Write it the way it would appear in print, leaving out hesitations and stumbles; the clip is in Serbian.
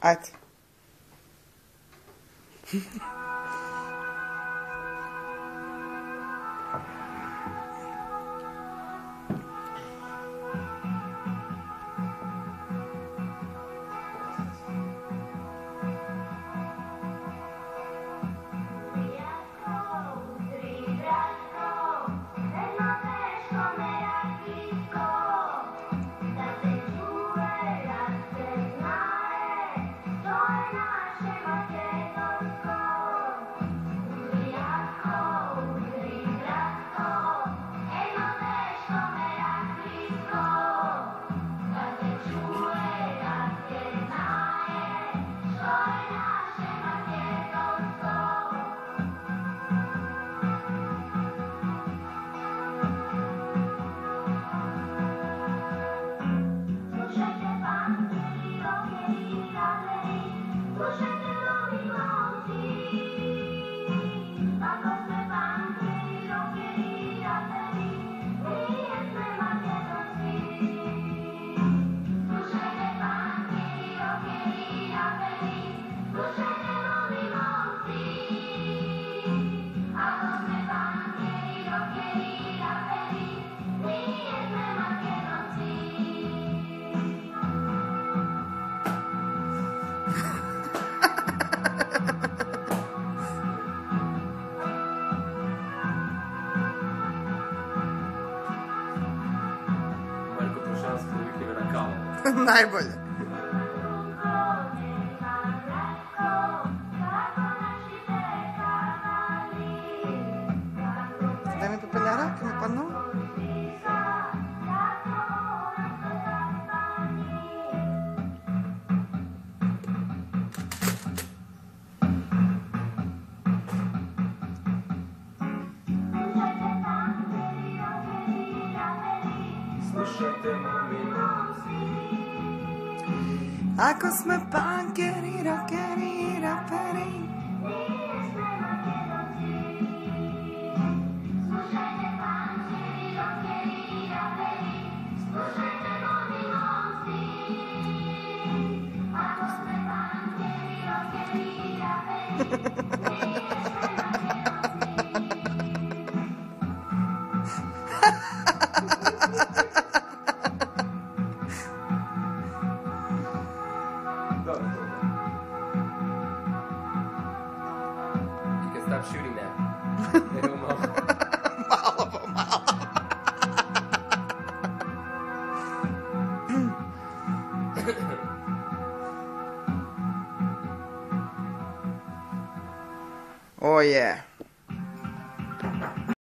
Ajde. Marko Trošanski uvijek je rakao. Najbolje. Daj mi pepeljara, kad mi padnu. Slušajte mami momci. Ako sme punkeri, rockeri, raperi. You can stop shooting now. Idemo malo. Malo po malo. Oh yeah.